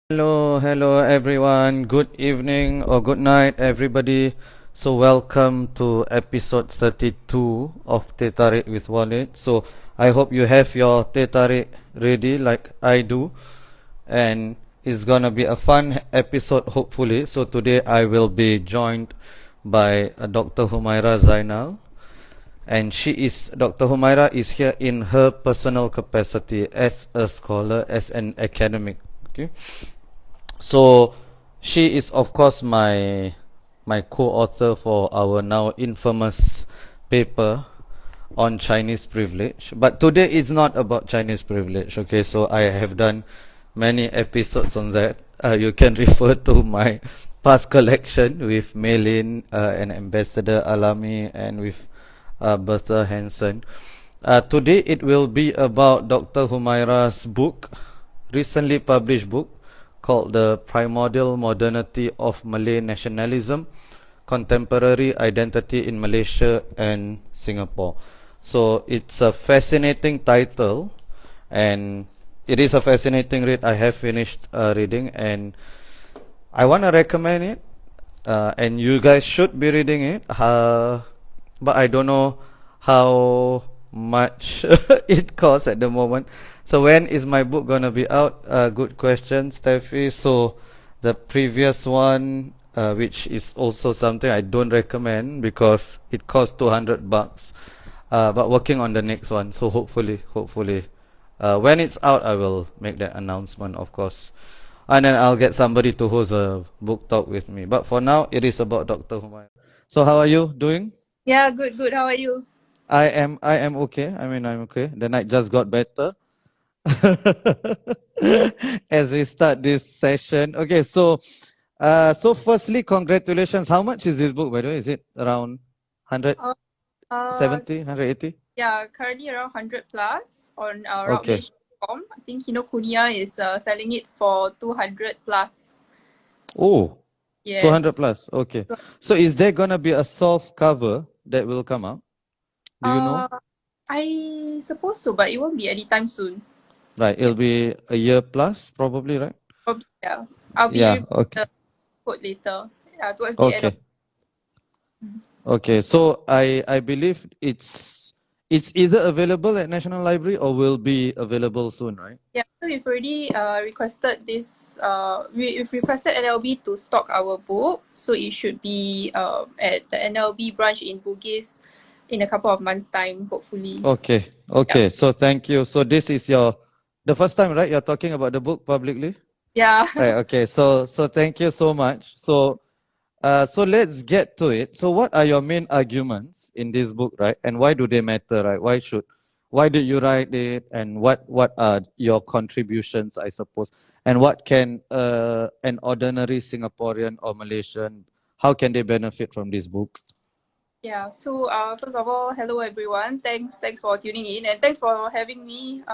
Hello everyone. Good evening or good night everybody. So welcome to episode 32 of Teh Tarik with Walid. So I hope you have your Teh Tarik ready like I do, and it's gonna be a fun episode hopefully. So today I will be joined by Dr. Humairah Zainal, and Dr. Humairah is here in her personal capacity as a scholar, as an academic. Okay. So she is of course my co-author for our now infamous paper on Chinese privilege. But today is not about Chinese privilege, okay? So I have done many episodes on that. You can refer to my past collection with Melin and Ambassador Alami and with Bertha Hansen. Today it will be about Dr. Humairah's book, recently published book, called The Primordial Modernity of Malay Nationalism, Contemporary Identity in Malaysia and Singapore. So it's a fascinating title, and it is a fascinating read. I have finished reading, and I want to recommend it, and you guys should be reading it, but I don't know how much it costs at the moment. So when is my book gonna be out? Good question, Steffi. So the previous one, which is also something I don't recommend because it costs $200. But working on the next one. So hopefully, when it's out, I will make that announcement, of course, and then I'll get somebody to host a book talk with me. But for now, it is about Dr. Humairah. So how are you doing? Yeah, good. How are you? I am okay. I mean, I'm okay. The night just got better. As we start this session. Okay, so firstly, congratulations. How much is this book, by the way? Is it around Uh, 170, 180? yeah, currently around 100 plus on Okay. routledge.com. I think Kinokuniya is selling it for 200 plus. Oh, Yes. 200 plus. Okay. So is there gonna be a soft cover that will come out? Do you know? Uh, I suppose so, but it won't be anytime soon. Right, it'll be a year plus, probably, right? Probably, yeah. I'll be Yeah, reviewing okay. the code later. Yeah, towards the end of. Okay. Okay, so I believe it's either available at National Library or will be available soon, right? Yeah, so we've already requested this. We've requested NLB to stock our book, so it should be at the NLB branch in Bugis in a couple of months' time, hopefully. Okay, okay. So thank you. So this is the first time, right? You're talking about the book publicly, Yeah. right? Okay. So thank you so much. So let's get to it. So what are your main arguments in this book, right? And why do they matter, right? Why did you write it? And what are your contributions, I suppose? And what can an ordinary Singaporean or Malaysian, how can they benefit from this book? Yeah. So first of all, hello everyone. Thanks for tuning in, and thanks for having me.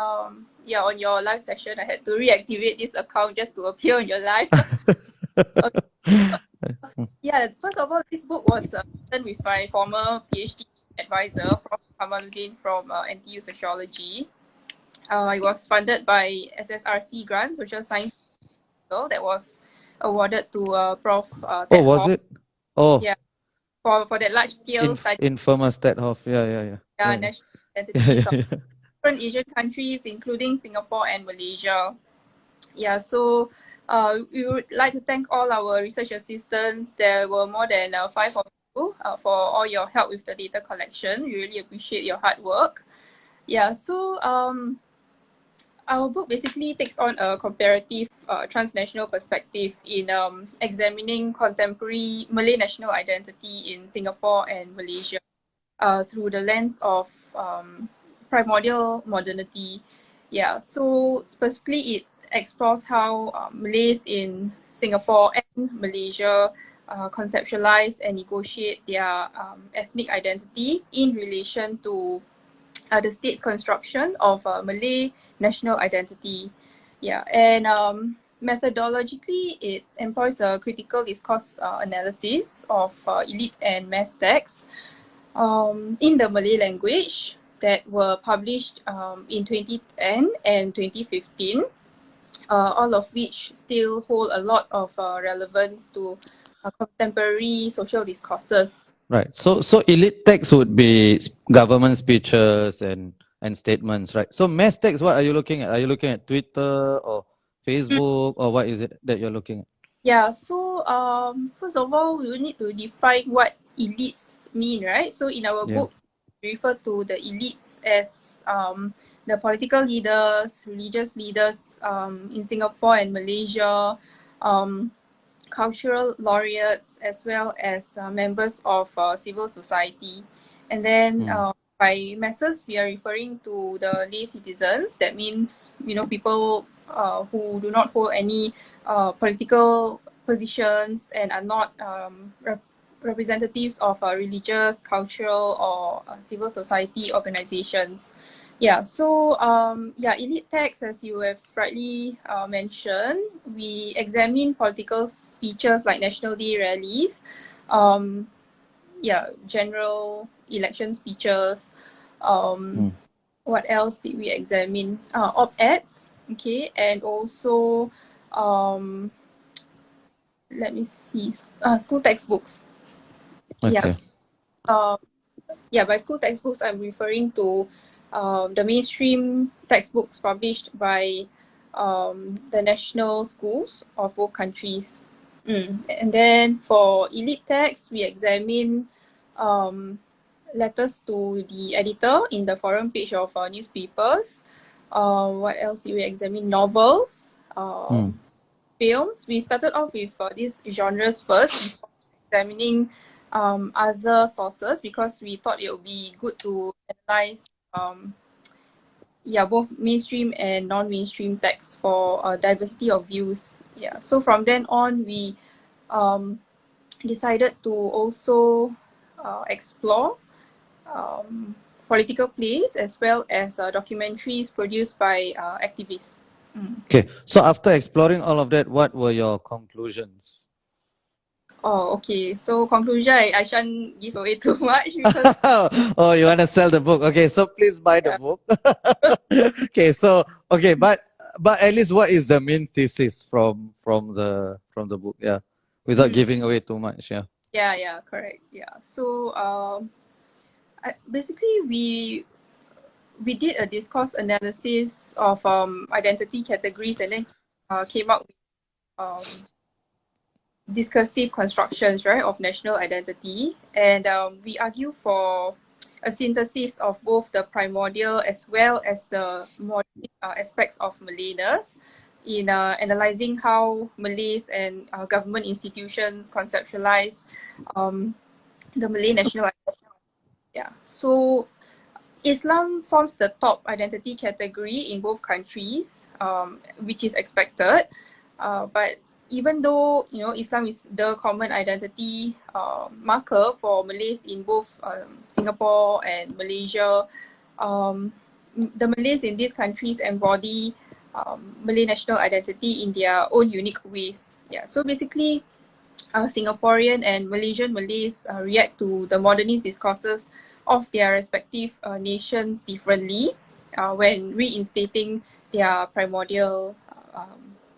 Yeah, on your live session. I had to reactivate this account just to appear on your live. Okay. Yeah. First of all, this book was written with my former PhD advisor, Prof. Kamaluddin from NTU Sociology. It was funded by SSRC grant, Social Science that was awarded to Prof. Oh, Ted was Hall. it? Oh, Yeah, for that large scale study. infamous Ted Hoff. Yeah. National Yeah, identities of yeah. different Asian countries, including Singapore and Malaysia. Yeah, so we would like to thank all our research assistants. There were more than 5 of you for all your help with the data collection. We really appreciate your hard work. Yeah, so our book basically takes on a comparative transnational perspective in examining contemporary Malay national identity in Singapore and Malaysia through the lens of primordial modernity. Yeah, so specifically it explores how Malays in Singapore and Malaysia conceptualize and negotiate their ethnic identity in relation to the state's construction of Malay national identity. Yeah, and methodologically, it employs a critical discourse analysis of elite and mass texts in the Malay language that were published in 2010 and 2015. all of which still hold a lot of relevance to contemporary social discourses. Right. So elite text would be government speeches and statements, right? So mass text, what are you looking at? Are you looking at Twitter or Facebook, or what is it that you're looking at? Yeah, so first of all, we will need to define what elites mean, right? So in our Yeah. book, we refer to the elites as the political leaders, religious leaders in Singapore and Malaysia, um, cultural laureates, as well as members of civil society. And then by masses, we are referring to the lay citizens. That means, people who do not hold any political positions and are not representatives of religious, cultural, or civil society organizations. Yeah, so elite texts, as you have rightly mentioned, we examine political speeches like National Day rallies, general election speeches. What else did we examine? Op-eds, okay, and also, let me see, school textbooks. Okay. By school textbooks, I'm referring to the mainstream textbooks published by the national schools of both countries. And then for elite texts, we examine letters to the editor in the forum page of newspapers. What else did we examine? Novels, films. We started off with these genres first before examining other sources, because we thought it would be good to analyze both mainstream and non-mainstream texts for diversity of views. Yeah, so from then on, we decided to also explore political plays as well as documentaries produced by activists. Okay. So after exploring all of that, what were your conclusions? Oh, okay. So conclusion, I shan't give away too much because Oh, you want to sell the book? Okay, so please buy the book. Okay, so but at least what is the main thesis from the book? Yeah, without giving away too much. Yeah. Yeah, correct. Yeah. So basically we did a discourse analysis of identity categories, and then came up with discursive constructions, right, of national identity. And we argue for a synthesis of both the primordial as well as the modern aspects of Malayness in analyzing how Malays and government institutions conceptualize the Malay national identity. Yeah. So Islam forms the top identity category in both countries, which is expected. But even though Islam is the common identity marker for Malays in both Singapore and Malaysia, the Malays in these countries embody Malay national identity in their own unique ways. Yeah. So basically, Singaporean and Malaysian Malays react to the modernist discourses of their respective nations differently when reinstating their primordial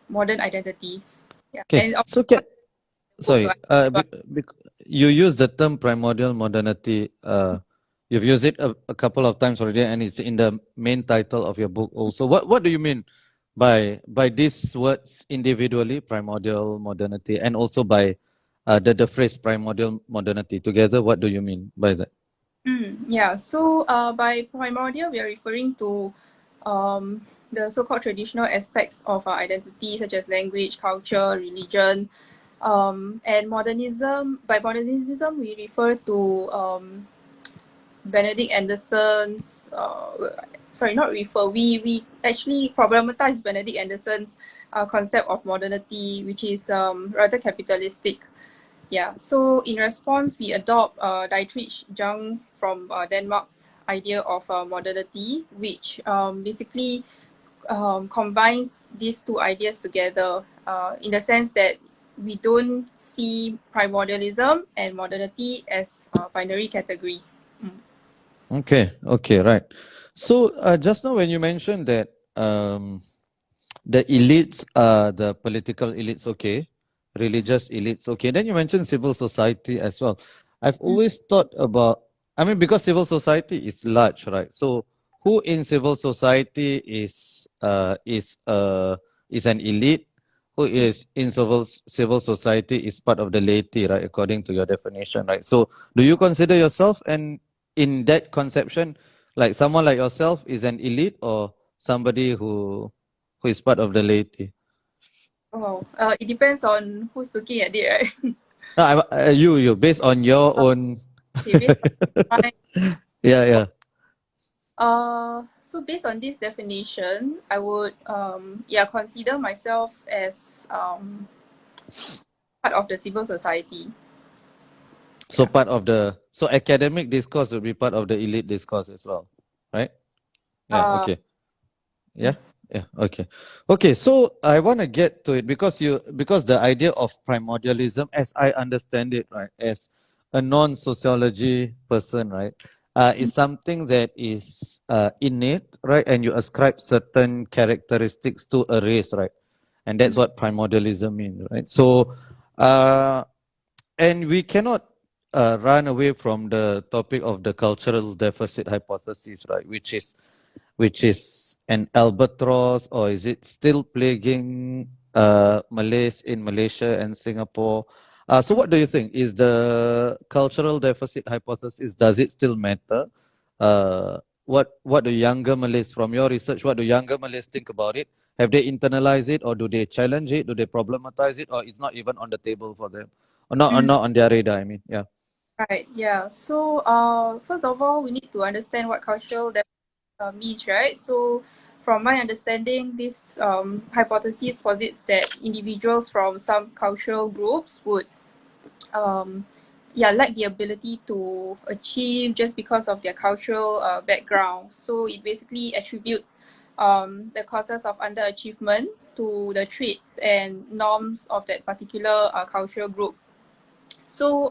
modern identities. Yeah. Okay. And So sorry, you use the term primordial modernity. You've used it a couple of times already, and it's in the main title of your book also. What do you mean by these words individually, primordial modernity, and also by the phrase primordial modernity together? What do you mean by that? So by primordial, we are referring to the so-called traditional aspects of our identity, such as language, culture, religion, and modernism. By modernism, we refer to Benedict Anderson's. We actually problematize Benedict Anderson's concept of modernity, which is rather capitalistic. Yeah, so in response, we adopt Dietrich Jung from Denmark's idea of modernity, which basically combines these two ideas together in the sense that we don't see primordialism and modernity as binary categories. Okay, right. So just now when you mentioned that the elites, the political elites, okay, religious elites, okay. Then you mentioned civil society as well. I've always thought about, I mean, because civil society is large, right? So who in civil society is an elite? Who is in civil society is part of the laity, right? According to your definition, right? So do you consider yourself, and in that conception, like someone like yourself is an elite, or somebody who is part of the laity? Oh, it depends on who's looking at it, right? No, you, based on your own. Okay, based on my, Yeah, yeah. so based on this definition, I would yeah, consider myself as part of the civil society. So Yeah. part of the, so academic discourse will be part of the elite discourse as well, right? Yeah, Uh, okay. Yeah, yeah, okay. Okay, so I want to get to it because the idea of primordialism, as I understand it, right, as a non-sociology person, right, is something that is innate, right, and you ascribe certain characteristics to a race, right, and that's what primordialism means, right? So, and we cannot run away from the topic of the cultural deficit hypothesis, right, which is an albatross, or is it still plaguing Malays in Malaysia and Singapore? So what do you think? Is the cultural deficit hypothesis, does it still matter? What do younger Malays, from your research, what do younger Malays think about it? Have they internalized it, or do they challenge it? Do they problematize it, or it's not even on the table for them? Or not on their radar, I mean, yeah. right, yeah. So first of all, we need to understand what cultural means, right? So from my understanding, this hypothesis posits that individuals from some cultural groups would yeah, lack the ability to achieve just because of their cultural background. So it basically attributes the causes of underachievement to the traits and norms of that particular cultural group. So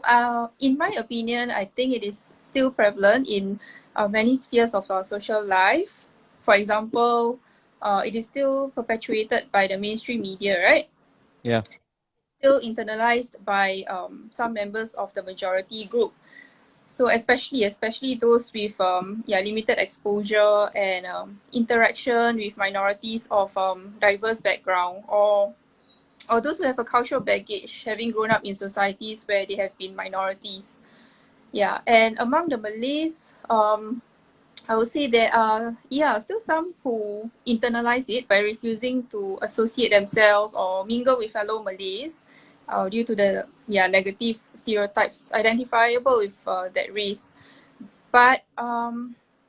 in my opinion, I think it is still prevalent in many spheres of our social life. For example, it is still perpetuated by the mainstream media, right? Yeah. Still internalized by some members of the majority group. So especially those with yeah, limited exposure and interaction with minorities of diverse background, or those who have a cultural baggage, having grown up in societies where they have been minorities. Yeah, and among the Malays, I would say there are, yeah, still some who internalize it by refusing to associate themselves or mingle with fellow Malays due to the, yeah, negative stereotypes identifiable with that race. But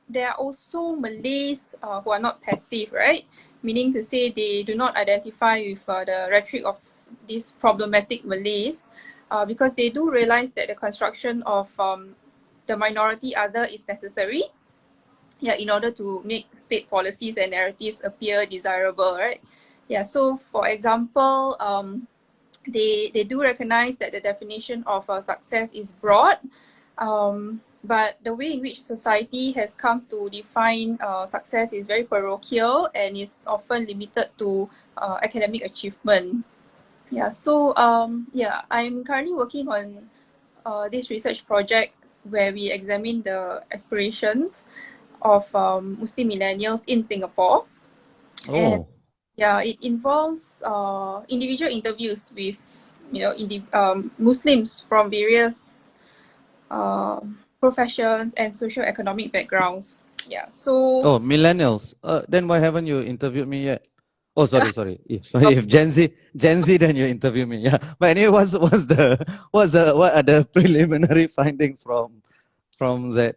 there are also Malays who are not passive, right? Meaning to say they do not identify with the rhetoric of these problematic Malays because they do realize that the construction of the minority other is necessary, yeah, in order to make state policies and narratives appear desirable, right? Yeah, so for example, they do recognize that the definition of success is broad, but the way in which society has come to define success is very parochial and is often limited to academic achievement. Yeah, so yeah, I'm currently working on this research project where we examine the aspirations of Muslim millennials in Singapore. And Oh. yeah, it involves individual interviews with, you know, Muslims from various professions and socio-economic backgrounds. Yeah, so Oh, millennials. Then why haven't you interviewed me yet? Oh, sorry. If Gen Z, then you interview me. Yeah. But anyway, what are the preliminary findings from that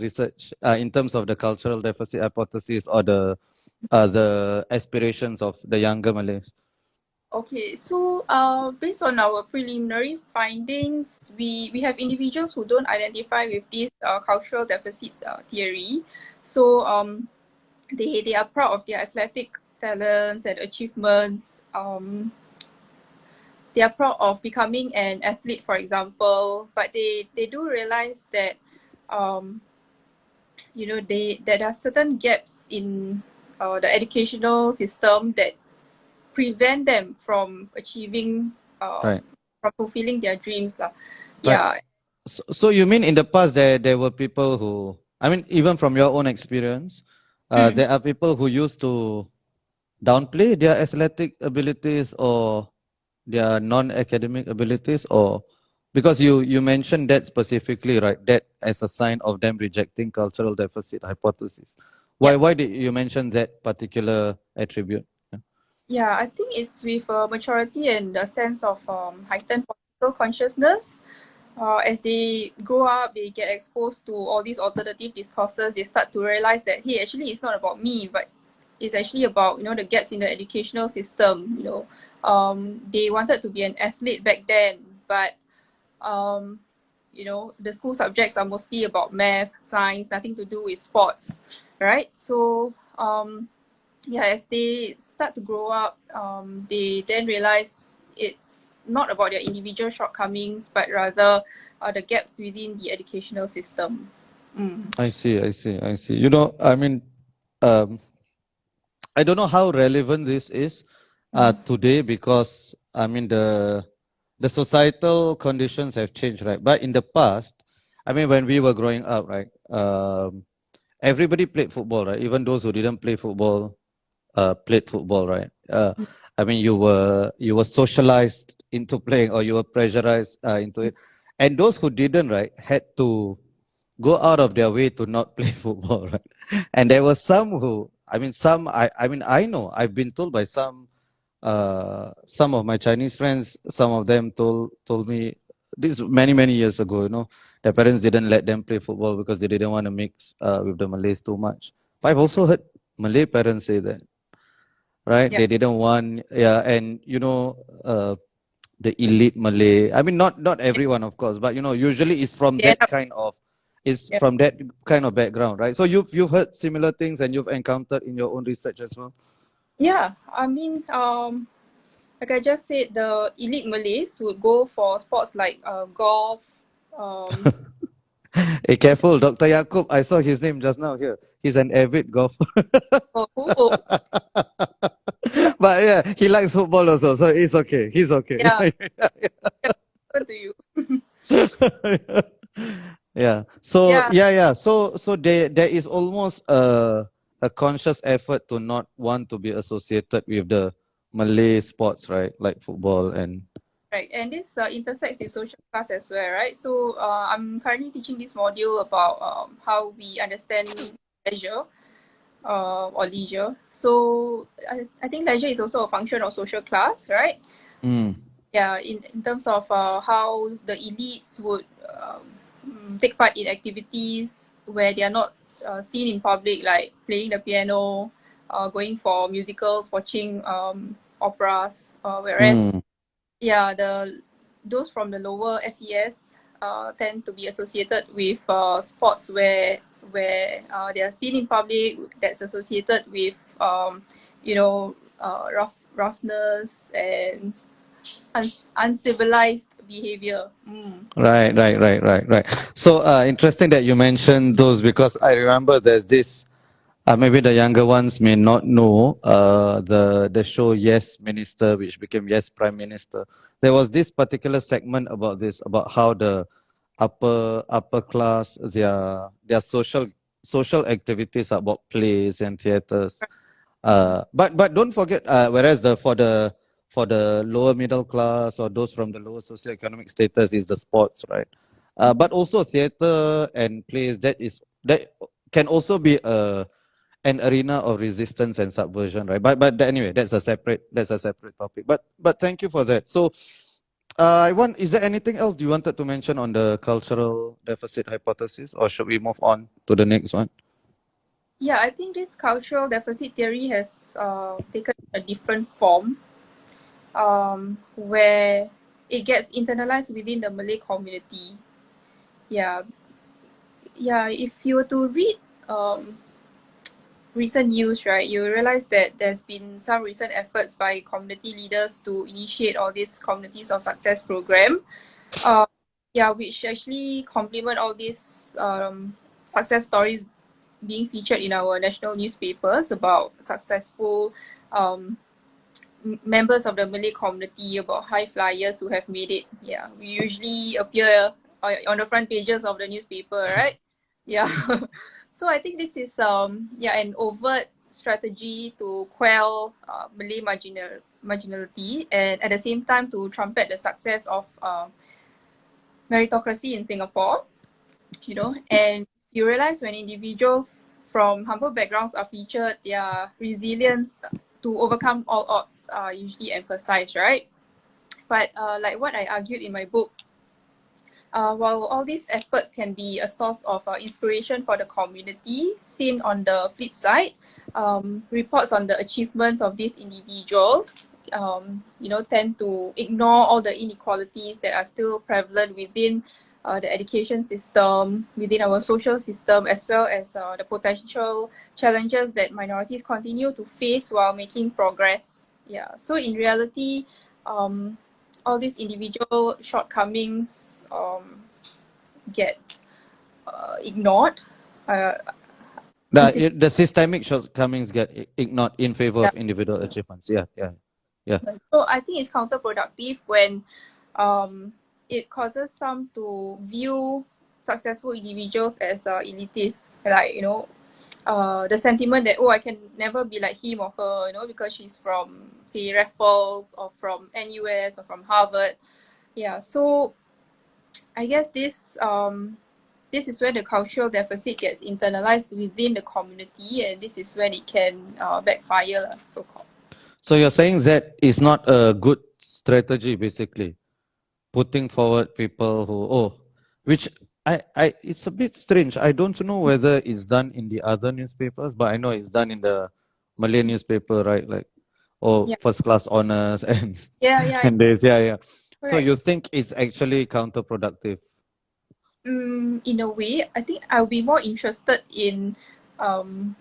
research in terms of the cultural deficit hypothesis, or the aspirations of the younger Malays? okay, so based on our preliminary findings, we have individuals who don't identify with this cultural deficit theory. So they are proud of their athletic talents and achievements. They are proud of becoming an athlete, for example, but they do realize that you know, there are certain gaps in the educational system that prevent them from achieving, Right. from fulfilling their dreams. Right. Yeah. So you mean in the past there were people who, I mean, even from your own experience, there are people who used to downplay their athletic abilities or their non-academic abilities, or because you mentioned that specifically, right? That as a sign of them rejecting cultural deficit hypothesis. Why did you mention that particular attribute? Yeah, I think it's with maturity and a sense of heightened political consciousness. As they grow up, they get exposed to all these alternative discourses. They start to realize that, hey, actually, it's not about me, but it's actually about, the gaps in the educational system. They wanted to be an athlete back then, but the school subjects are mostly about math, science, nothing to do with sports, right? So as they start to grow up, they then realize it's not about their individual shortcomings, but rather the gaps within the educational system. I see. I mean, um, I don't know how relevant this is today, because I mean the societal conditions have changed, right? But in the past, I mean, when we were growing up, right, everybody played football, right? Even those who didn't play football played football, right? I mean, you were socialized into playing, or you were pressurized into it, and those who didn't, right, had to go out of their way to not play football, right? And there were some who, I know, I've been told by some of my Chinese friends, some of them told me this many years ago, their parents didn't let them play football because they didn't want to mix with the Malays too much. But I've also heard Malay parents say that, right? Yeah. They didn't want, yeah, and the elite Malay. I mean, not everyone, of course, but usually it's from They end that up, kind of, it's yeah. from that kind of background, right? So you've heard similar things and you've encountered in your own research as well. Yeah, I mean, like I just said, the elite Malays would go for sports like golf. Um, Hey, careful, Dr. Yaakob. I saw his name just now here. He's an avid golfer. who? But yeah, he likes football also, so it's okay. He's okay. Yeah, what to you? Yeah. So Yeah, yeah. So there is almost a conscious effort to not want to be associated with the Malay sports, right? Like football and right. And this intersects with social class as well, right? So I'm currently teaching this module about how we understand leisure or leisure. So I think leisure is also a function of social class, right? Yeah, in terms of how the elites would take part in activities where they are not seen in public, like playing the piano, going for musicals, watching operas, whereas those from the lower SES tend to be associated with sports where they are seen in public, that's associated with roughness and uncivilized behavior. Right. So interesting that you mentioned those, because I remember there's this. Maybe the younger ones may not know the show Yes Minister, which became Yes Prime Minister. There was this particular segment about this, about how the upper class, their social activities are about plays and theaters. But don't forget, whereas for the lower middle class or those from the lower socioeconomic status is the sports, right? But also theater and plays, that can also be an arena of resistance and subversion, right? But anyway, that's a separate topic. But thank you for that. So is there anything else you wanted to mention on the cultural deficit hypothesis, or should we move on to the next one? Yeah, I think this cultural deficit theory has taken a different form, where it gets internalized within the Malay community. Yeah, if you were to read recent news, right, you realize that there's been some recent efforts by community leaders to initiate all these communities of success program, which actually complement all these success stories being featured in our national newspapers about successful members of the Malay community, about high flyers who have made it. Yeah, we usually appear on the front pages of the newspaper, right? Yeah. So I think this is an overt strategy to quell Malay marginality, and at the same time to trumpet the success of meritocracy in Singapore. And you realize when individuals from humble backgrounds are featured, their resilience to overcome all odds are usually emphasized, right? But like what I argued in my book, while all these efforts can be a source of inspiration for the community, seen on the flip side, reports on the achievements of these individuals, tend to ignore all the inequalities that are still prevalent within the education system, within our social system, as well as the potential challenges that minorities continue to face while making progress. Yeah. So in reality, all these individual shortcomings get ignored. The systemic shortcomings get ignored in favor Yeah. of individual achievements. Yeah. So I think it's counterproductive when it causes some to view successful individuals as elitists, like the sentiment that, oh, I can never be like him or her, because she's from, say, Raffles or from NUS or from Harvard. Yeah, so I guess this is where the cultural deficit gets internalized within the community, and this is when it can backfire, so-called. So you're saying that is not a good strategy, basically, putting forward people which it's a bit strange. I don't know whether it's done in the other newspapers, but I know it's done in the Malay newspaper, right? Like, first class honors and and this, yeah. So Correct. you think it's actually counterproductive? In a way, I think I'll be more interested in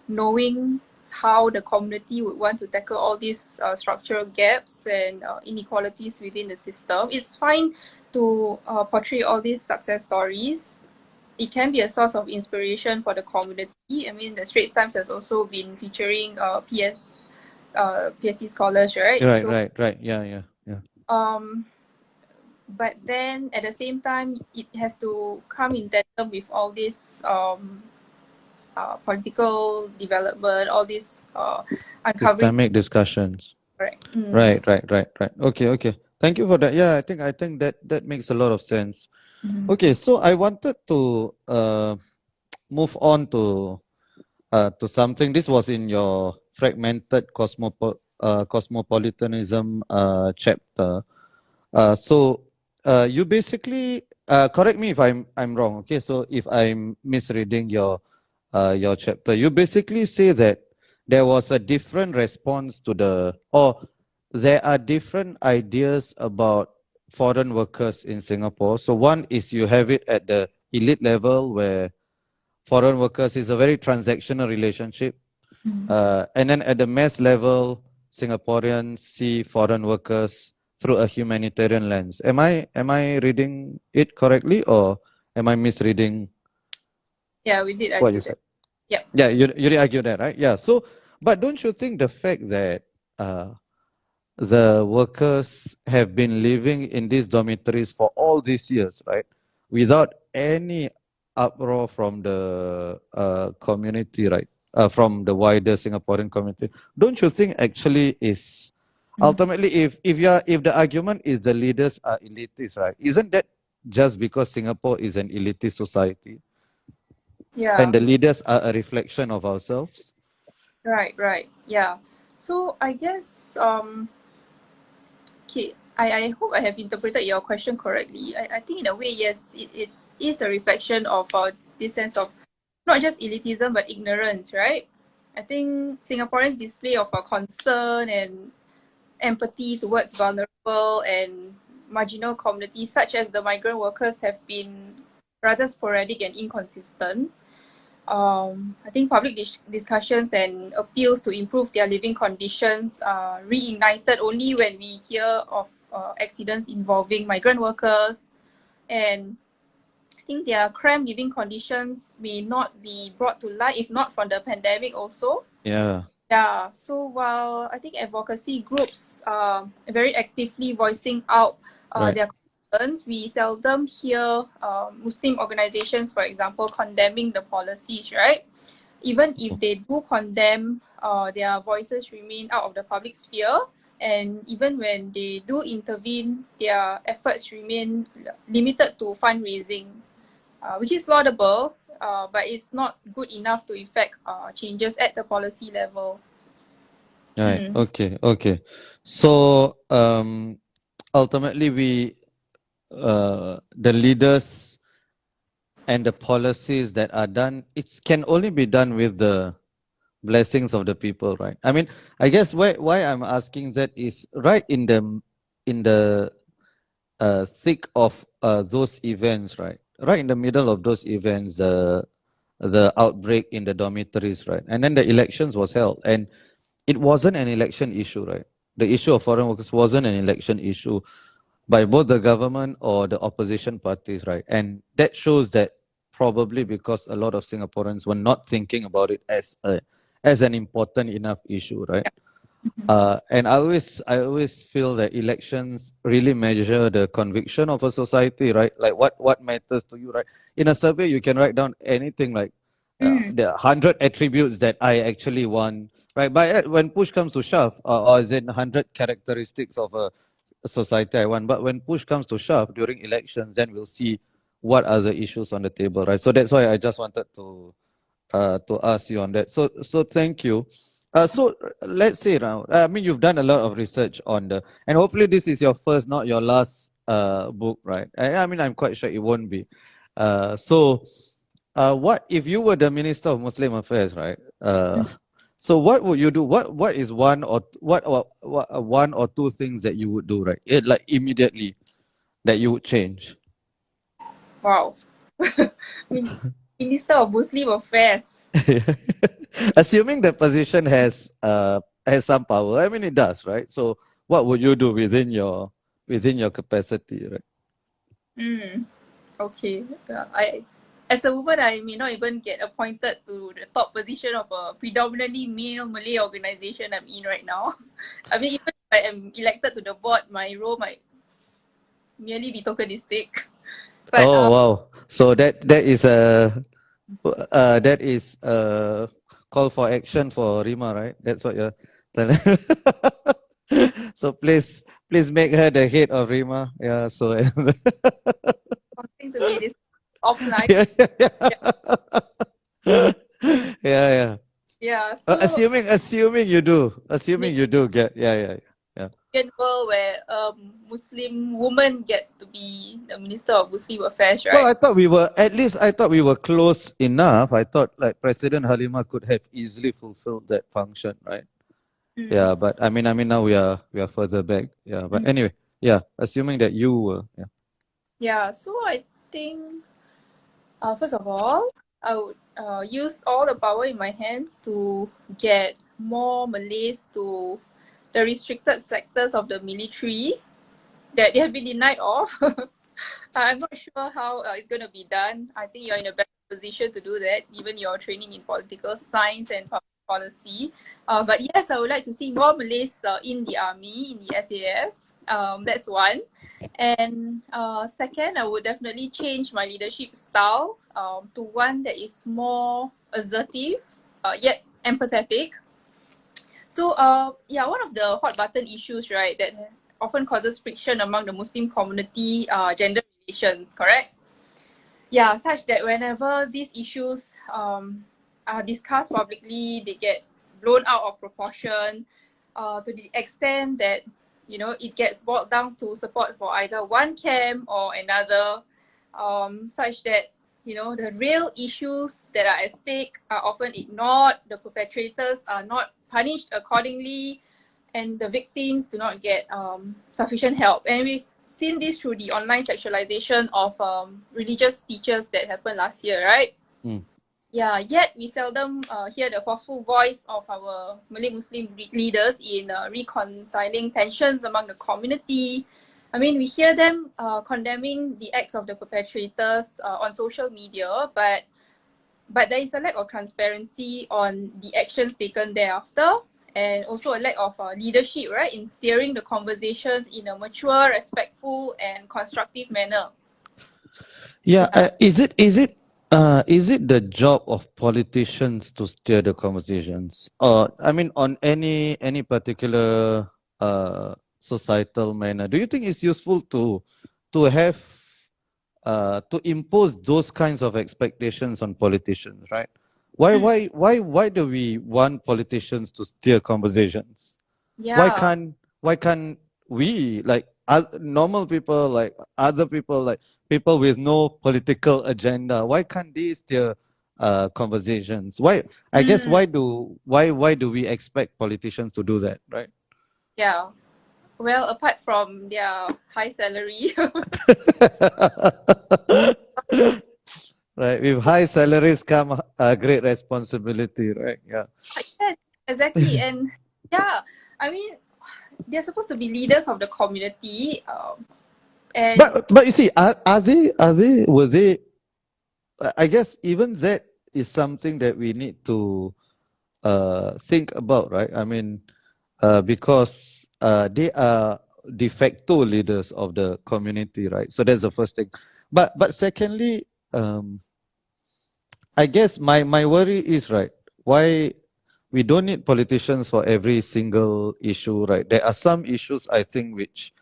knowing how the community would want to tackle all these structural gaps and inequalities within the system. It's fine to portray all these success stories. It can be a source of inspiration for the community. I mean, the Straits Times has also been featuring PSC scholars, right? Right. Yeah. But then at the same time, it has to come in tandem with all this political development, all these uncovering. Systemic discussions. Correct. Right. Okay. Thank you for that. Yeah, I think that makes a lot of sense. Okay, so I wanted to move on to something. This was in your fragmented cosmopolitanism chapter. So you basically correct me if I'm wrong. Okay, so if I'm misreading your chapter, you basically say that there was a different response to there are different ideas about foreign workers in Singapore. So one is you have it at the elite level where foreign workers is a very transactional relationship. And then at the mass level, Singaporeans see foreign workers through a humanitarian lens. Am I reading it correctly, or am I misreading? Yeah, we did what argue you that. said? Yeah. Yeah, you did argue that, right? Yeah. So, but don't you think the fact that the workers have been living in these dormitories for all these years, right, without any uproar from the community, right, from the wider Singaporean community, don't you think actually is ultimately, if the argument is the leaders are elitist, right, isn't that just because Singapore is an elitist society? Yeah. And the leaders are a reflection of ourselves? Right. Yeah. So I guess okay, I hope I have interpreted your question correctly. I think in a way, yes, it is a reflection of this sense of not just elitism but ignorance, right? I think Singaporeans' display of concern and empathy towards vulnerable and marginal communities such as the migrant workers have been rather sporadic and inconsistent. I think public discussions and appeals to improve their living conditions are reignited only when we hear of accidents involving migrant workers, and I think their cramped living conditions may not be brought to light if not for the pandemic also. Yeah. Yeah, so while I think advocacy groups are very actively voicing out Right. their concerns, we seldom hear Muslim organizations, for example, condemning the policies, right? Even if they do condemn, their voices remain out of the public sphere. And even when they do intervene, their efforts remain limited to fundraising, which is laudable, but it's not good enough to effect changes at the policy level. Right. Mm. Okay. Okay. So ultimately the leaders and the policies that are done, it can only be done with the blessings of the people, right? I mean, I guess why I'm asking that is right in the thick of those events, right? Right in the middle of those events, the outbreak in the dormitories, right? And then the elections was held, and it wasn't an election issue, right? The issue of foreign workers wasn't an election issue by both the government or the opposition parties, right? And that shows that probably because a lot of Singaporeans were not thinking about it as an important enough issue, right? And I always feel that elections really measure the conviction of a society, right? Like what matters to you, right? In a survey, you can write down anything like Mm. the 100 attributes that I actually want, right? But when push comes to shove, or is it 100 characteristics of a society I want? But when push comes to shove during elections, then we'll see what are the issues on the table, right? So that's why I just wanted to ask you on that. So thank you. So let's say now, I mean, you've done a lot of research on and hopefully this is your first, not your last book, right? I mean, I'm quite sure it won't be. What if you were the Minister of Muslim Affairs, right? So what would you do? What is one or two things that you would do, right? Like immediately that you would change. Wow. Min- Minister of Muslim Affairs. Assuming the position has some power, I mean it does, right? So what would you do within your capacity, right? Mm. Okay. As a woman, I may not even get appointed to the top position of a predominantly male Malay organization I'm in right now. I mean, even if I am elected to the board, my role might merely be tokenistic. But Oh wow! So that is a call for action for Rima, right? That's what you're telling. So please make her the head of Rima. Yeah. So something to be discussed offline. yeah, yeah, Yeah. yeah. Yeah, yeah. Yeah. So Assuming you do get, yeah, yeah, yeah. in world where Muslim woman gets to be the Minister of Muslim Affairs, Well, right? I thought we were close enough. I thought like President Halima could have easily fulfilled that function, right? Mm. Yeah, but I mean now we are further back. Yeah, but Mm. anyway, yeah, assuming that you were, yeah. Yeah. So I think first of all, I would use all the power in my hands to get more Malays to the restricted sectors of the military that they have been denied of. I'm not sure how it's going to be done. I think you're in a better position to do that, given your training in political science and public policy. But yes, I would like to see more Malays in the army, in the SAF. That's one. And second, I would definitely change my leadership style to one that is more assertive, yet empathetic. So, yeah, one of the hot button issues, right, that often causes friction among the Muslim community, gender relations, correct? Yeah, such that whenever these issues are discussed publicly, they get blown out of proportion to the extent that, it gets boiled down to support for either one camp or another, such that, the real issues that are at stake are often ignored, the perpetrators are not punished accordingly, and the victims do not get sufficient help. And we've seen this through the online sexualization of religious teachers that happened last year, right? Mm. Yeah, yet we seldom hear the forceful voice of our Malay Muslim leaders in reconciling tensions among the community. I mean, we hear them condemning the acts of the perpetrators on social media, but but there is a lack of transparency on the actions taken thereafter, and also a lack of leadership, right, in steering the conversations in a mature, respectful, and constructive manner. Yeah, Yeah. is it the job of politicians to steer the conversations? Or I mean, on any particular societal manner, do you think it's useful to have to impose those kinds of expectations on politicians, right? Why do we want politicians to steer conversations? Yeah. Why can't we, like normal people, like other people, like people with no political agenda, why can't they steer conversations? Why, I guess, Mm, why do we expect politicians to do that, right? yeah. Well, apart from their high salary, Right, with high salaries come a great responsibility, right? Yeah. yes, exactly. And yeah, I mean, they're supposed to be leaders of the community. And But you see, are they were they? I guess even that is something that we need to think about, right? I mean, because they are de facto leaders of the community, right? So that's the first thing. But secondly, I guess my worry is, right, why we don't need politicians for every single issue, right? There are some issues I think which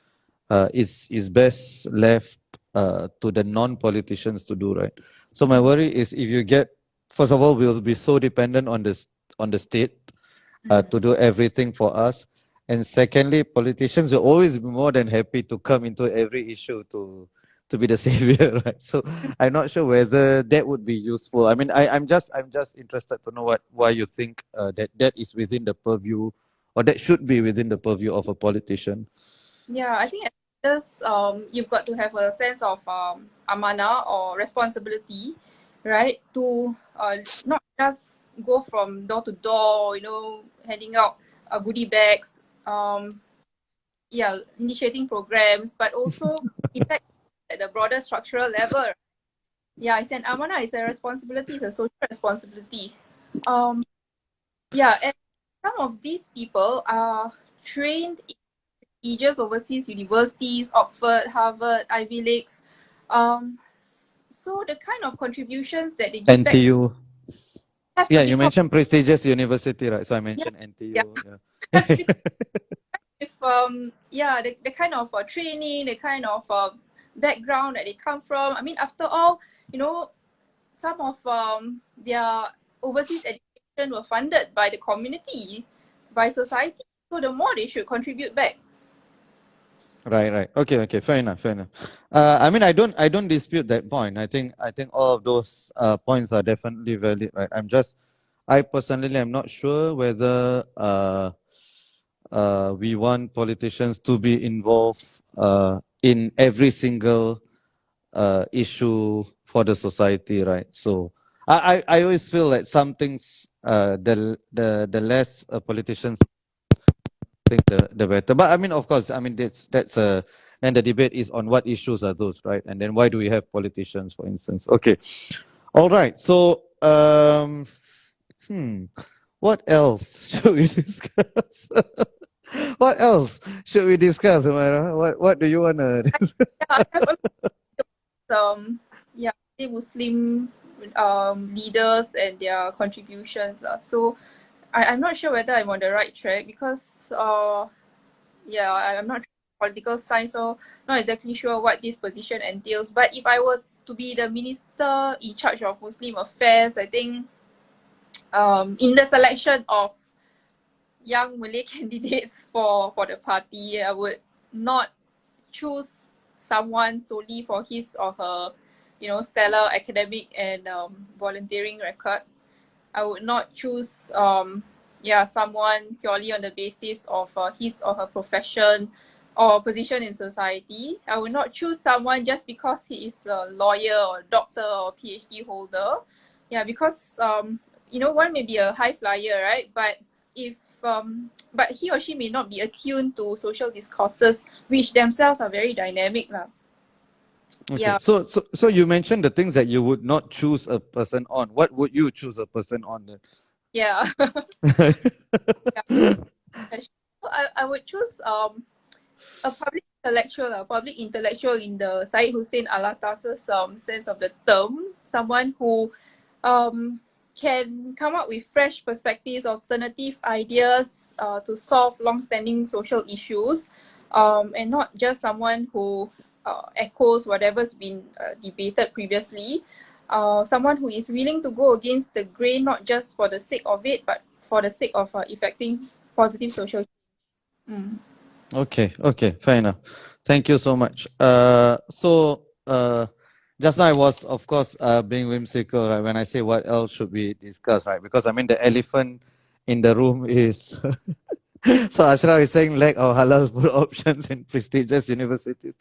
is best left to the non-politicians to do, right? So my worry is, if you get, first of all, we'll be so dependent on this on the state to do everything for us, and secondly, politicians will always be more than happy to come into every issue to be the savior, right? So I'm not sure whether that would be useful. I mean, I'm just interested to know why you think that is within the purview, or that should be within the purview of a politician. yeah, I think as leaders, you've got to have a sense of amanah or responsibility, right? To not just go from door to door, handing out goodie bags, yeah, initiating programs, but also impact at the broader structural level. Yeah, it's an amanah, it's a responsibility, it's a social responsibility. Um, yeah, and some of these people are trained in prestigious overseas universities, Oxford, Harvard, Ivy Leagues. So the kind of contributions that they give back NTU. have to Yeah, be you mentioned prestigious university, right? So I yeah, mentioned yeah, NTU. Yeah. have to be with yeah, the kind of training, the kind of background that they come from. I mean, after all, some of their overseas education were funded by the community, by society. So the more they should contribute back. Right, right. Okay, okay. Fair enough, fair enough. I mean, I don't dispute that point. I think all of those points are definitely valid, right? I personally am not sure whether we want politicians to be involved in every single issue for the society, right? So I always feel like some things the less politicians think, the better. But I mean, of course, I mean that's and the debate is on what issues are those, right? And then why do we have politicians, for instance? Okay, all right. So what else should we discuss? What else should we discuss, Humairah? What do you wanna discuss? Yeah, I have yeah, the Muslim leaders and their contributions. So I'm not sure whether I'm on the right track because yeah, I'm not political science, so not exactly sure what this position entails. But if I were to be the minister in charge of Muslim affairs, I think in the selection of young Malay candidates for the party, I would not choose someone solely for his or her, stellar academic and volunteering record. I would not choose someone purely on the basis of his or her profession or position in society. I would not choose someone just because he is a lawyer or doctor or PhD holder. Yeah, because one may be a high flyer, right? But if but he or she may not be attuned to social discourses, which themselves are very dynamic lah. Okay. Yeah, So you mentioned the things that you would not choose a person on. What would you choose a person on then? yeah. Yeah. So I would choose a public intellectual in the Syed Hussein Alatas's sense of the term, someone who um, can come up with fresh perspectives, alternative ideas to solve long-standing social issues, and not just someone who echoes whatever's been debated previously. Someone who is willing to go against the grain, not just for the sake of it, but for the sake of effecting positive social change. Mm. Okay, fair enough. Thank you so much. Just now I was, of course, being whimsical, right, when I say what else should we discuss, right? Because I mean the elephant in the room is so Ashraf is saying lack of halal food options in prestigious universities.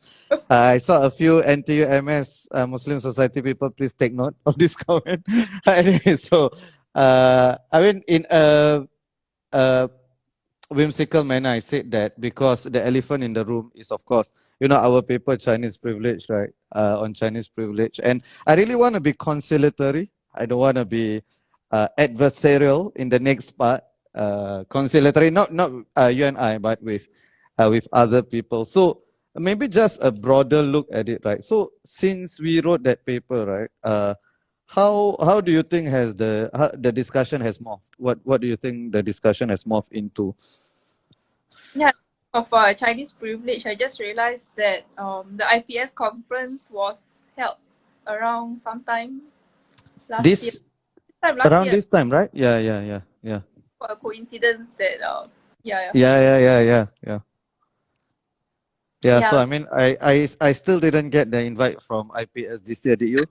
I saw a few NTU MS Muslim Society people. Please take note of this comment. Anyway, so I mean in a whimsical manner, I said that because the elephant in the room is, of course, our paper Chinese privilege, right? On Chinese privilege, and I really want to be conciliatory. I don't want to be adversarial in the next part. Conciliatory, not you and I, but with other people. So maybe just a broader look at it, right? So since we wrote that paper, right? How do you think the discussion has morphed? What do you think the discussion has morphed into? Yeah, of Chinese privilege, I just realized that the IPS conference was held around sometime last year. This Last around year, this time, right? Yeah. for a coincidence that yeah, Yeah. Yeah, so yeah, I mean, I still didn't get the invite from IPS this year. Did you?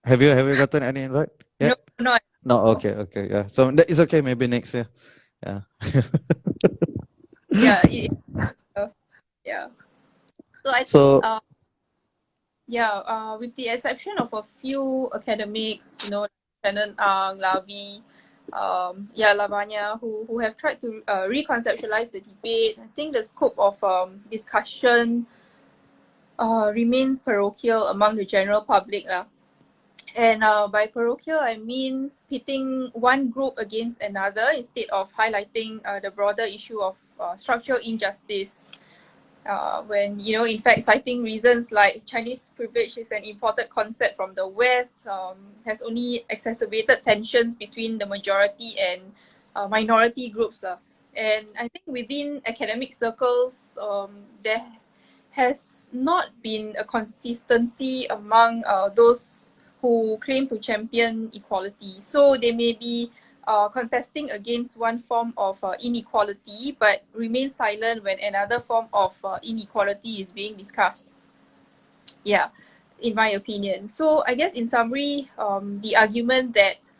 Have you gotten any invite no, yet? no, No. Okay. Yeah. So that is okay. Maybe next year. Yeah. yeah, yeah. So I think So yeah, with the exception of a few academics, Shannon Ang, Lavi, Lavanya, who have tried to reconceptualize the debate, I think the scope of discussion remains parochial among the general public. And by parochial, I mean pitting one group against another instead of highlighting the broader issue of structural injustice. When, in fact, citing reasons like Chinese privilege is an imported concept from the West, has only exacerbated tensions between the majority and minority groups. And I think within academic circles, there has not been a consistency among those who claim to champion equality. So they may be contesting against one form of inequality, but remain silent when another form of inequality is being discussed. Yeah, in my opinion. So I guess in summary, the argument that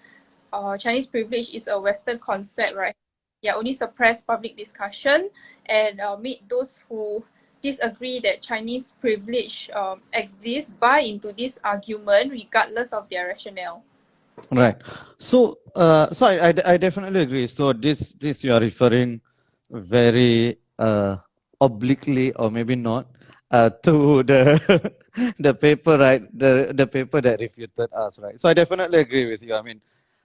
Chinese privilege is a Western concept, right? Yeah, only suppress public discussion and made those who disagree that Chinese privilege exists buy into this argument regardless of their rationale. right. So I definitely agree. So this you are referring very obliquely or maybe not to the the paper, right? The paper that refuted us, right? So I definitely agree with you. I mean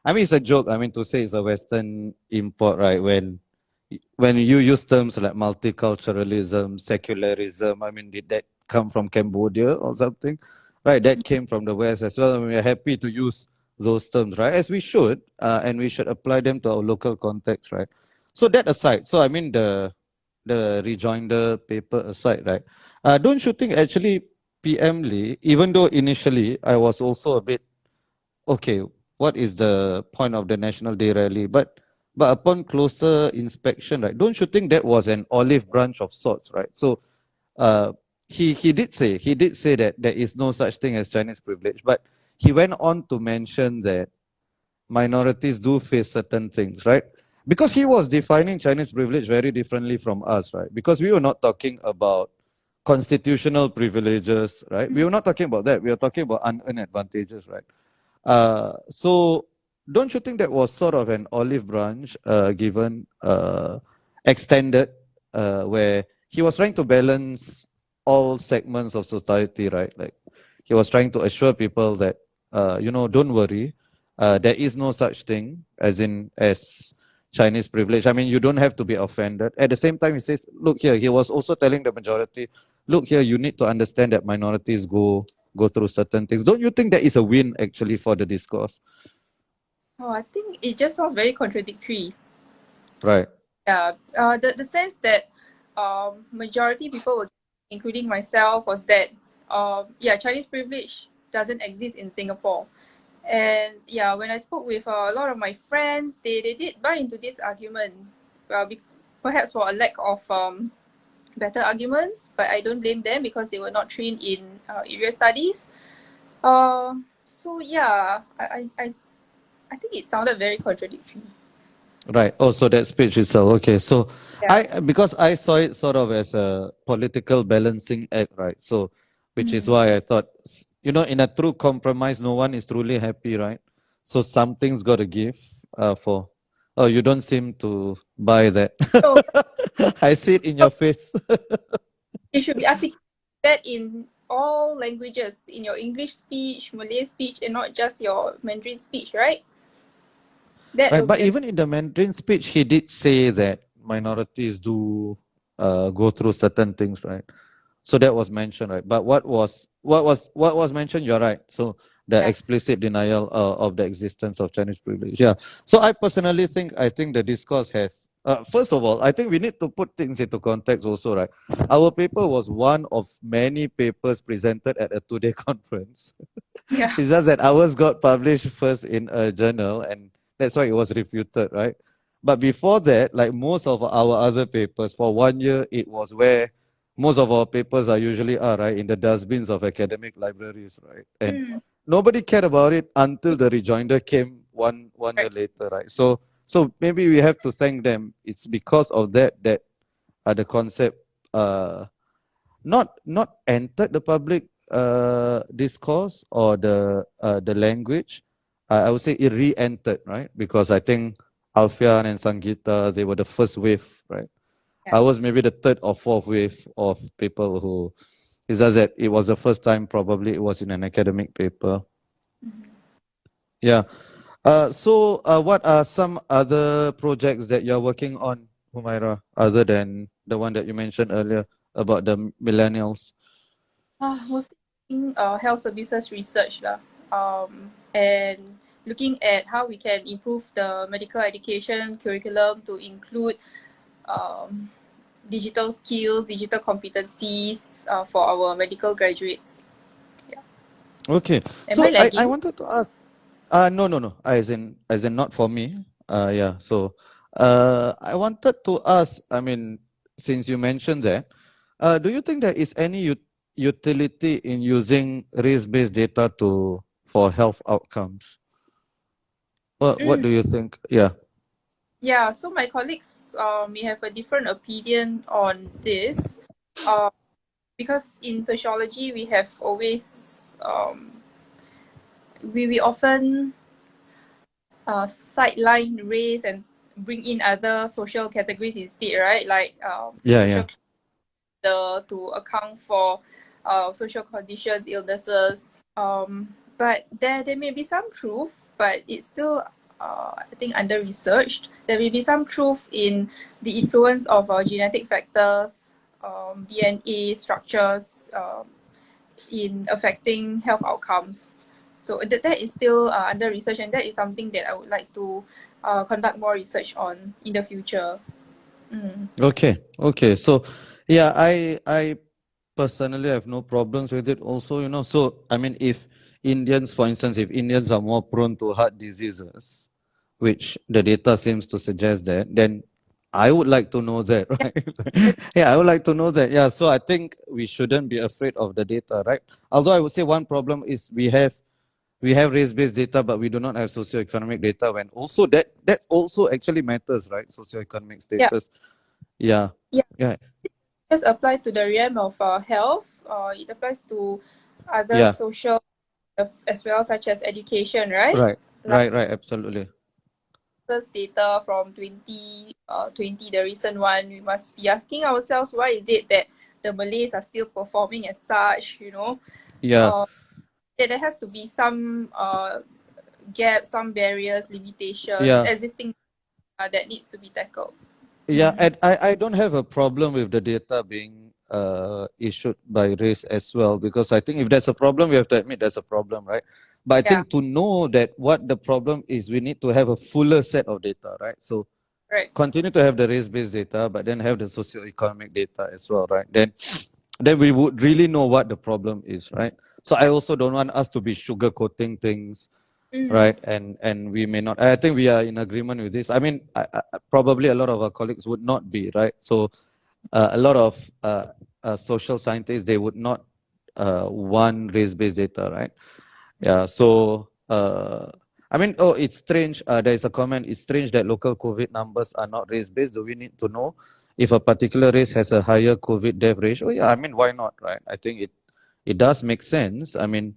it's a joke. I mean to say it's a Western import, right? When you use terms like multiculturalism, secularism, I mean, did that come from Cambodia or something? Right, that came from the West as well. And we are happy to use those terms, right? As we should, and we should apply them to our local context, right? So that aside, so I mean the rejoinder paper aside, right? Don't you think actually PM Lee, even though initially I was also a bit okay, what is the point of the National Day rally? But upon closer inspection, right, don't you think that was an olive branch of sorts, right? So uh, he did say that there is no such thing as Chinese privilege, but he went on to mention that minorities do face certain things, right? Because he was defining Chinese privilege very differently from us, right? Because we were not talking about constitutional privileges, right? We were not talking about that. We were talking about unearned advantages, right? So don't you think that was sort of an olive branch given extended where he was trying to balance all segments of society, right? Like he was trying to assure people that, don't worry, there is no such thing as Chinese privilege. I mean, you don't have to be offended. At the same time, he says, look here, he was also telling the majority, look here, you need to understand that minorities go through certain things. Don't you think that is a win actually for the discourse? Oh, I think it just sounds very contradictory. Right. Yeah, the sense that majority people were, including myself, was that Chinese privilege doesn't exist in Singapore. And yeah, when I spoke with a lot of my friends, they did buy into this argument, perhaps for a lack of better arguments, but I don't blame them because they were not trained in area studies. So yeah, I think it sounded very contradictory. Right. Oh, so that speech itself. Okay. So Yeah. because I saw it sort of as a political balancing act, right? So, which is why I thought, in a true compromise, no one is truly happy, right? So something's got to give for. Oh, you don't seem to buy that. So I see it in your face. it should be articulated in all languages, in your English speech, Malay speech, and not just your Mandarin speech, right? That Right, will but be even in the Mandarin speech, he did say that minorities do go through certain things, right? So that was mentioned, right? But what was mentioned? You're right. So the explicit denial of the existence of Chinese privilege. Yeah. So I think the discourse has. First of all, I think we need to put things into context also, right? Our paper was one of many papers presented at a two-day conference. yeah. It's just that ours got published first in a journal, and that's why it was refuted, right? But before that, like most of our other papers, for 1 year, it was where most of our papers are usually right, in the dustbins of academic libraries, right? And nobody cared about it until the rejoinder came one year later, right? So maybe we have to thank them. It's because of that the concept not entered the public discourse or the language. I would say it re-entered, right? Because I think Alfian and Sangeeta, they were the first wave, right? Yeah. I was maybe the third or fourth wave of people who, it's just that it was the first time probably it was in an academic paper. Yeah. So what are some other projects that you're working on, Humairah, other than the one that you mentioned earlier about the millennials? Mostly in health services research lah. And looking at how we can improve the medical education curriculum to include um, digital skills, digital competencies for our medical graduates. Yeah. Okay. Am I So I lagging? wanted to ask. No. As in not for me. Yeah. So I wanted to ask. I mean, since you mentioned that, do you think there is any utility in using race-based data for health outcomes? What do you think? Yeah. Yeah, so my colleagues may have a different opinion on this. Uh, because in sociology we have always we often sideline race and bring in other social categories instead, right? Like Yeah. to account for social conditions, illnesses. But there may be some truth, but it's still I think under researched. There may be some truth in the influence of genetic factors, DNA structures in affecting health outcomes. So that is still under research, and that is something that I would like to conduct more research on in the future. Okay. So yeah, I personally have no problems with it also, So I mean, if Indians, for instance, if Indians are more prone to heart diseases, which the data seems to suggest that, then I would like to know that, right? Yeah, I would like to know that. Yeah, so I think we shouldn't be afraid of the data, right? Although I would say one problem is we have race-based data, but we do not have socioeconomic data. When also that also actually matters, right? Socioeconomic Yeah, status. Yeah. yeah. Yeah. Just apply to the realm of health. It applies to other Yeah. social as well, such as education, right? Right. Like Absolutely. this data from 2020, the recent one, we must be asking ourselves why is it that the Malays are still performing as such, Yeah. there has to be some gaps, some barriers, limitations, Yeah. existing that needs to be tackled. Yeah, and I don't have a problem with the data being issued by race as well, because I think if there's a problem, we have to admit there's a problem, right? But I think to know that what the problem is, we need to have a fuller set of data, right? So Right. continue to have the race-based data, but then have the socio-economic data as well, right? Then we would really know what the problem is, right? So I also don't want us to be sugarcoating things, right? And we may not. I think we are in agreement with this. I mean, probably a lot of our colleagues would not be, right? So a lot of social scientists, they would not want race-based data, right? Yeah. So I mean, oh, it's strange. There is a comment. It's strange that local COVID numbers are not race-based. Do we need to know if a particular race has a higher COVID death ratio? Yeah. I mean, why not, right? I think it does make sense. I mean,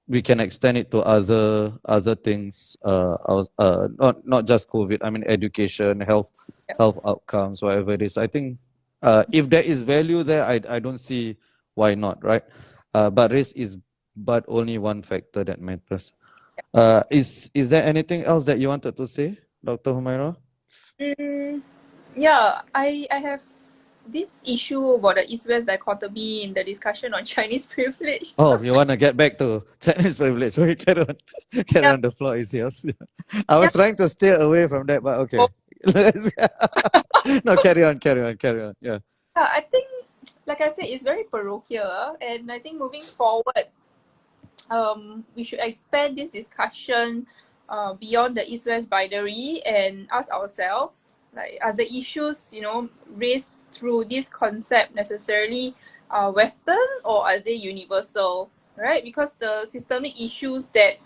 we can extend it to other things, not just COVID. I mean, education, health outcomes, whatever it is. I think if there is value there, I don't see why not, right? But race is but only one factor that matters. Is there anything else that you wanted to say, Dr. Humairah? Yeah, I have this issue about the East-West dichotomy in the discussion on Chinese privilege. Oh, you want to get back to Chinese privilege? Okay, carry on. Carry on. The floor is yours. I was trying to stay away from that, but okay. No, carry on. Yeah. I think, like I said, it's very parochial, and I think moving forward, we should expand this discussion beyond the East-West binary and ask ourselves, like, are the issues, raised through this concept necessarily Western, or are they universal, right? Because the systemic issues that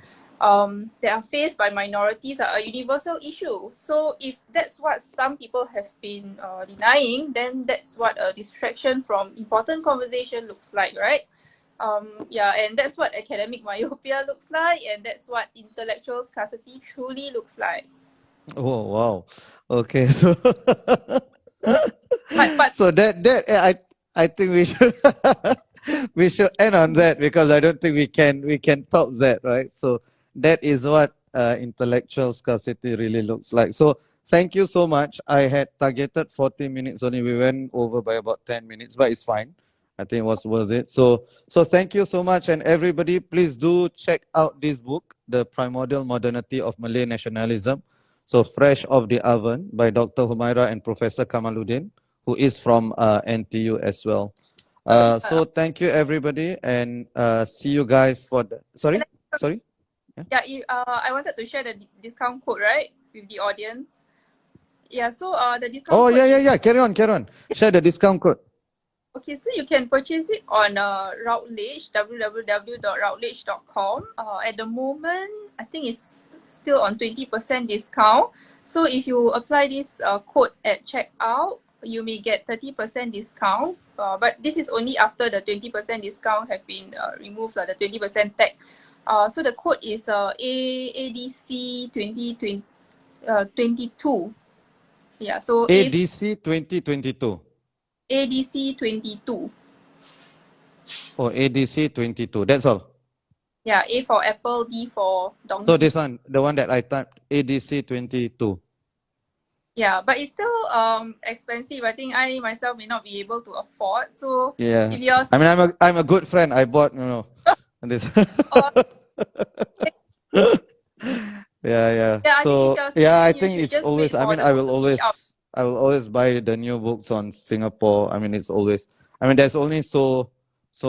are faced by minorities are a universal issue. So if that's what some people have been denying, then that's what a distraction from important conversation looks like, right? And that's what academic myopia looks like, and that's what intellectual scarcity truly looks like. Oh wow. Okay, so But so that I think we should we should end on that, because I don't think we can top that, right? So that is what intellectual scarcity really looks like. So thank you so much. I had targeted 40 minutes only. We went over by about 10 minutes, but it's fine. I think it was worth it. So thank you so much, and everybody, please do check out this book, The Primordial Modernity of Malay Nationalism. So fresh off the oven, by Dr. Humairah and Professor Kamaluddin, who is from NTU as well. So thank you, everybody, and see you guys for the... Sorry? I wanted to share the discount code, right, with the audience. Yeah, so the discount code... Oh, yeah. Carry on. Share the discount code. Okay, so you can purchase it on Routledge, www.routledge.com. At the moment, I think it's still on 20% discount. So if you apply this code at checkout, you may get 30% discount. But this is only after the 20% discount have been removed, the 20% tag. So the code is ADC 2022. Yeah, so ADC 2022. ADC 22. Oh, ADC 22. That's all. Yeah, A for apple, D for donkey. So this one, the one that I typed, ADC 22. Yeah, but it's still expensive. I think I myself may not be able to afford. So yeah, if you're... I mean, I'm a good friend. I bought, this. Yeah. So I think it's always. I mean, I will always buy the new books on Singapore. I mean, it's always. I mean, there's only so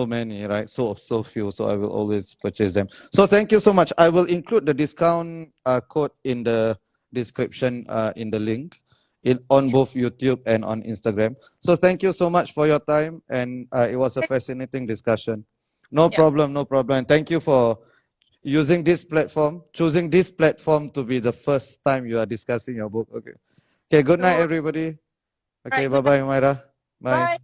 many, right? So few. So I will always purchase them. So thank you so much. I will include the discount code in the description in the link on both YouTube and on Instagram. So thank you so much for your time, and it was a fascinating discussion. No problem. And thank you for choosing this platform to be the first time you are discussing your book. Okay, good night, everybody. Okay, bye-bye, Humairah. Bye.